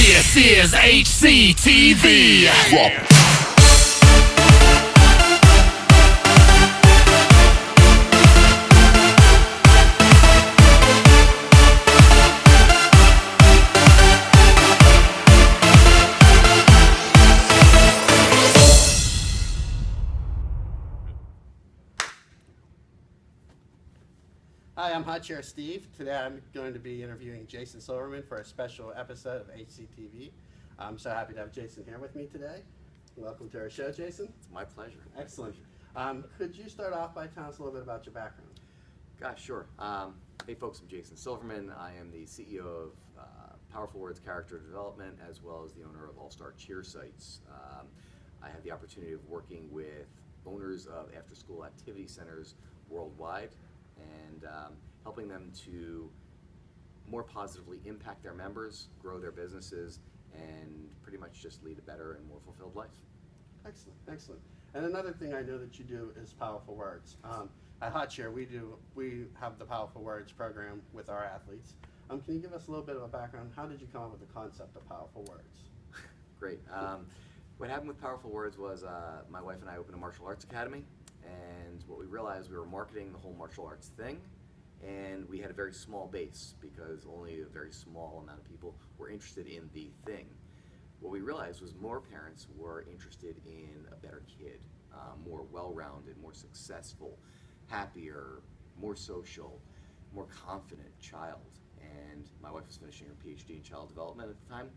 This is HCTV. Hi, I'm HotCheer Steve. Today I'm going to be interviewing Jason Silverman for a special episode of HCTV. I'm so happy to have Jason here with me today. Welcome to our show, Jason. It's my pleasure. Excellent. Could you start off by telling us a little bit about your background? Gosh, sure. Hey folks, I'm Jason Silverman. I am the CEO of Powerful Words Character Development, as well as the owner of allstar Cheer sites. I have the opportunity of working with owners of after-school activity centers worldwide, and helping them to more positively impact their members, grow their businesses, and pretty much just lead a better and more fulfilled life. Excellent, excellent. And another thing I know that you do is Powerful Words. At HotCheer, we have the Powerful Words program with our athletes. Can you give us a little bit of a background? How did you come up with the concept of Powerful Words? Great. What happened with Powerful Words was my wife and I opened a martial arts academy. And what we realized, we were marketing the whole martial arts thing, and we had a very small base because only a very small amount of people were interested in the thing. What we realized was more parents were interested in a better kid, more well-rounded, more successful, happier, more social, more confident child. And my wife was finishing her PhD in child development at the time.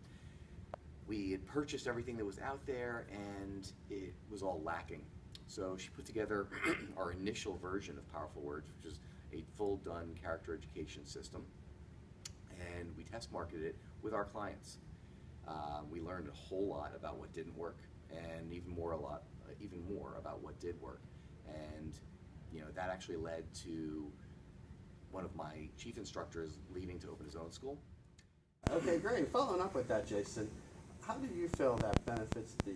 We had purchased everything that was out there, and it was all lacking. So she put together our initial version of Powerful Words, which is a full-done character education system, and we test marketed it with our clients. We learned a whole lot about what didn't work, and even more about what did work. And that actually led to one of my chief instructors leaving to open his own school. Okay, great. Following up with that, Jason, how do you feel that benefits the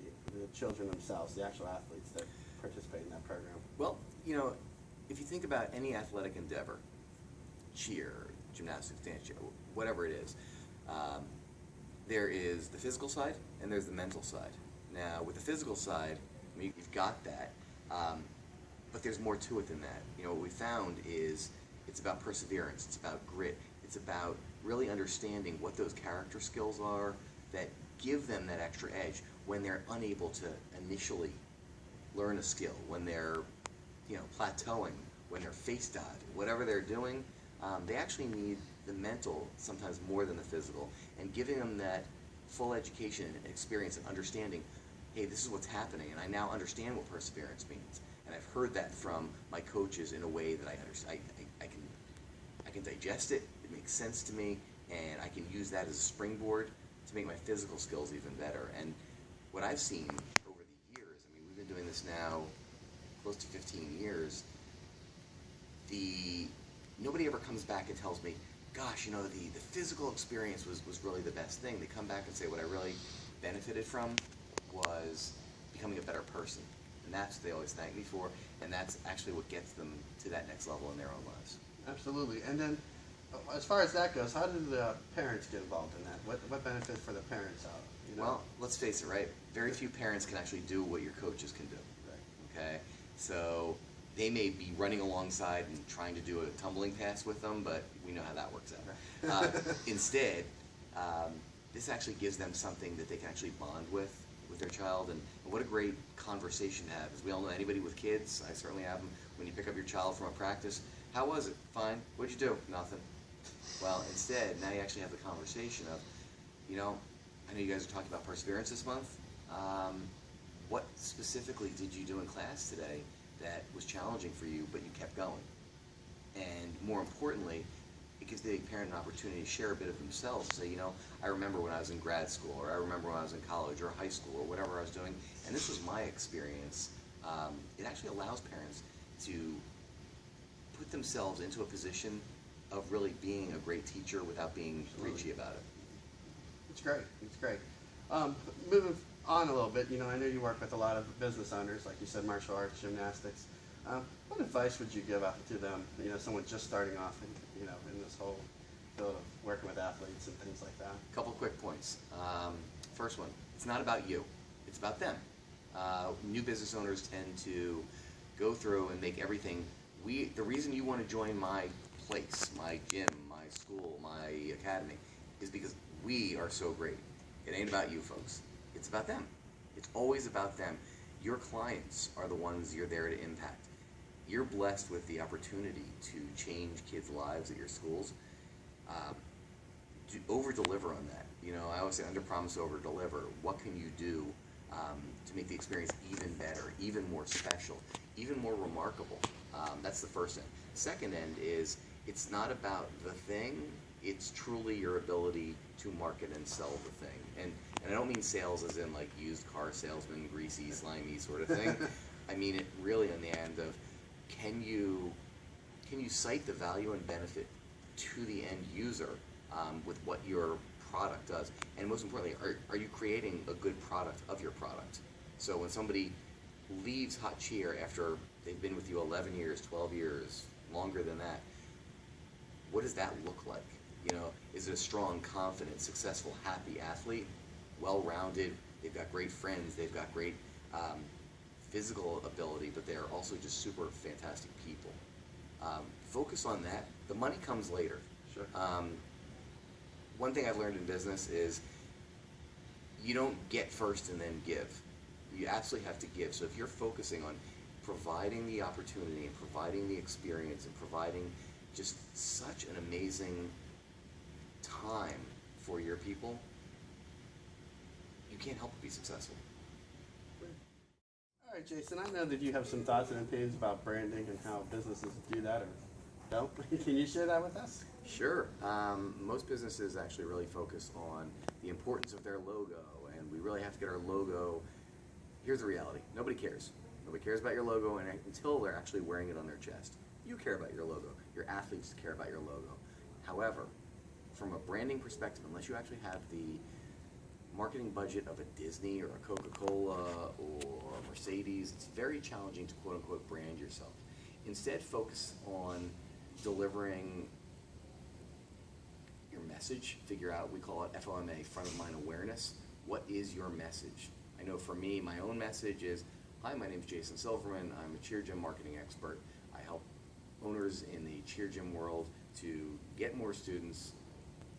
children themselves, the actual athletes that participate in that program? Well, if you think about any athletic endeavor, cheer, gymnastics, dance, whatever it is, there is the physical side and there's the mental side. Now, with the physical side, you've got that, but there's more to it than that. What we found is it's about perseverance, it's about grit, it's about really understanding what those character skills are that give them that extra edge when they're unable to initially learn a skill, when they're plateauing, when they're face diving, whatever they're doing. They actually need the mental sometimes more than the physical, and giving them that full education and experience and understanding, hey, this is what's happening, and I now understand what perseverance means. And I've heard that from my coaches in a way that I understand. I can digest it, it makes sense to me, and I can use that as a springboard to make my physical skills even better. And what I've seen over the years, we've been doing this now close to 15 years, nobody ever comes back and tells me, gosh, the physical experience was really the best thing. They come back and say, what I really benefited from was becoming a better person. And that's what they always thank me for, and that's actually what gets them to that next level in their own lives. Absolutely. And then, as far as that goes, how did the parents get involved in that? What benefits for the parents out? Well, let's face it, right? Very few parents can actually do what your coaches can do. Right. Okay? So they may be running alongside and trying to do a tumbling pass with them, but we know how that works out. Right. Instead, this actually gives them something that they can actually bond with their child, and what a great conversation to have. As we all know, anybody with kids, I certainly have them, when you pick up your child from a practice, how was it? Fine. What'd you do? Nothing. Well, instead, now you actually have the conversation of, I know you guys are talking about perseverance this month. What specifically did you do in class today that was challenging for you, but you kept going? And more importantly, it gives the parent an opportunity to share a bit of themselves. Say, I remember when I was in grad school, or I remember when I was in college, or high school, or whatever I was doing, and this was my experience. It actually allows parents to put themselves into a position of really being a great teacher without being preachy about it. It's great. It's great. Moving on a little bit, I know you work with a lot of business owners, like you said, martial arts, gymnastics. What advice would you give out to them, someone just starting off in this whole field of working with athletes and things like that? A couple quick points. First one, it's not about you, it's about them. New business owners tend to go through and make everything, the reason you want to join my place, my gym, my school, my academy, is because we are so great. It ain't about you folks, it's about them. It's always about them. Your clients are the ones you're there to impact. You're blessed with the opportunity to change kids' lives at your schools. Over-deliver on that. You know, I always say under-promise, over-deliver. What can you do to make the experience even better, even more special, even more remarkable? That's the first end. The second end is it's not about the thing, it's truly your ability to market and sell the thing. And I don't mean sales as in like used car salesman, greasy, slimy sort of thing. I mean it really on the end of can you cite the value and benefit to the end user with what your product does, and most importantly, are you creating a good product of your product? So when somebody leaves HotCheer after they've been with you 11 years, 12 years, longer than that, what does that look like? You know, is it a strong, confident, successful, happy athlete, well-rounded? They've got great friends. They've got great physical ability, but they're also just super fantastic people. Focus on that. The money comes later. Sure. One thing I've learned in business is you don't get first and then give. You absolutely have to give. So if you're focusing on providing the opportunity and providing the experience and providing just such an amazing time for your people, you can't help but be successful. All right, Jason, I know that you have some thoughts and opinions about branding and how businesses do that or don't. Can you share that with us? Sure. Most businesses actually really focus on the importance of their logo, and we really have to get our logo. Here's the reality. Nobody cares. Nobody cares about your logo until they're actually wearing it on their chest. You care about your logo. Your athletes care about your logo. However, from a branding perspective, unless you actually have the marketing budget of a Disney or a Coca-Cola or a Mercedes, it's very challenging to quote-unquote brand yourself. Instead, focus on delivering your message. Figure out, we call it FOMA, front of mind awareness. What is your message? I know for me, my own message is, hi, my name is Jason Silverman. I'm a cheer gym marketing expert. I help owners in the cheer gym world to get more students,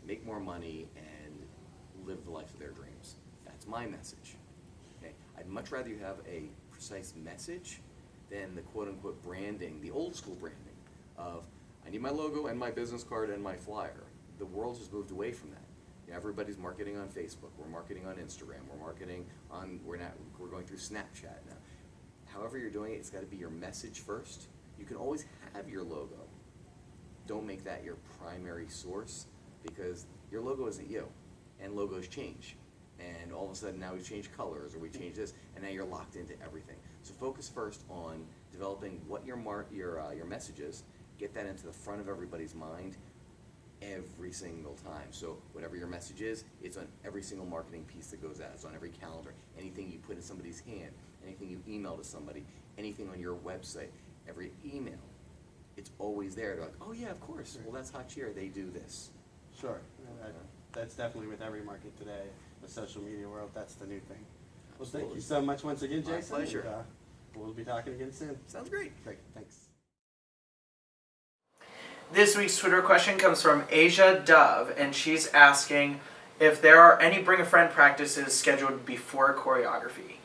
make more money, and live the life of their dreams. That's my message. Okay? I'd much rather you have a precise message than the quote-unquote branding, the old school branding of, I need my logo and my business card and my flyer. The world has moved away from that. You know, everybody's marketing on Facebook. We're marketing on Instagram. We're marketing on, we're going through Snapchat now. However you're doing it, it's got to be your message first. You can always have your logo. Don't make that your primary source, because your logo isn't you, and logos change. And all of a sudden now we've changed colors, or we changed this, and now you're locked into everything. So focus first on developing what your message is. Get that into the front of everybody's mind every single time. So whatever your message is, it's on every single marketing piece that goes out. It's on every calendar. Anything you put in somebody's hand, anything you email to somebody, anything on your website, every email, it's always there. They're like, oh yeah, of course. Well, that's HotCheer. They do this. Sure. That's definitely with every market today, the social media world. That's the new thing. Well, thank you so much once again, Jason. My pleasure. And, we'll be talking again soon. Sounds great. Great. Thanks. This week's Twitter question comes from Asia Dove, and she's asking if there are any Bring a Friend practices scheduled before choreography.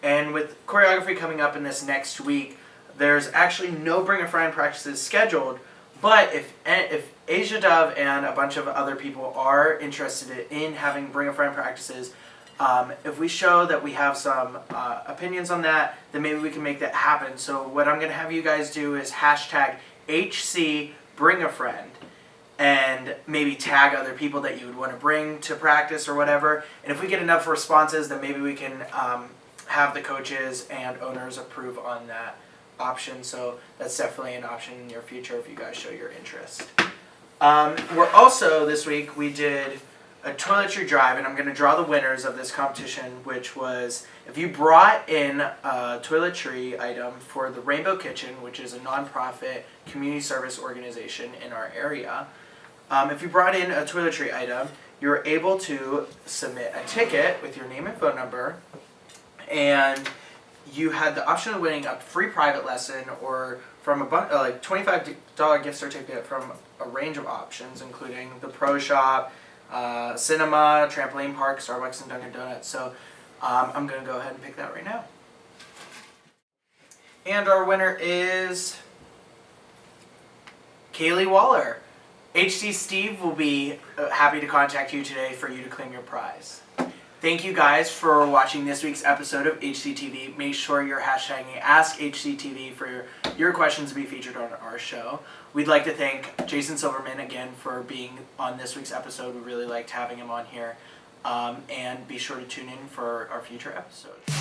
And with choreography coming up in this next week, there's actually no Bring a Friend practices scheduled, but if Asia Dove and a bunch of other people are interested in having Bring a Friend practices, if we show that we have some opinions on that, then maybe we can make that happen. So what I'm going to have you guys do is hashtag HC Bring a Friend, and maybe tag other people that you would want to bring to practice or whatever. And if we get enough responses, then maybe we can have the coaches and owners approve on that option. So that's definitely an option in your future if you guys show your interest. We're also, this week, we did a Toiletry Drive, and I'm going to draw the winners of this competition, which was if you brought in a toiletry item for the Rainbow Kitchen, which is a nonprofit community service organization in our area. If you brought in a toiletry item, you're able to submit a ticket with your name and phone number, and you had the option of winning a free private lesson or from a like $25 gift certificate from a range of options, including the Pro Shop, cinema, trampoline park, Starbucks, and Dunkin' Donuts. So I'm going to go ahead and pick that right now. And our winner is Kaylee Waller. HC Steve will be happy to contact you today for you to claim your prize. Thank you guys for watching this week's episode of HCTV. Make sure you're hashtagging AskHCTV for your questions to be featured on our show. We'd like to thank Jason Silverman again for being on this week's episode. We really liked having him on here. And be sure to tune in for our future episodes.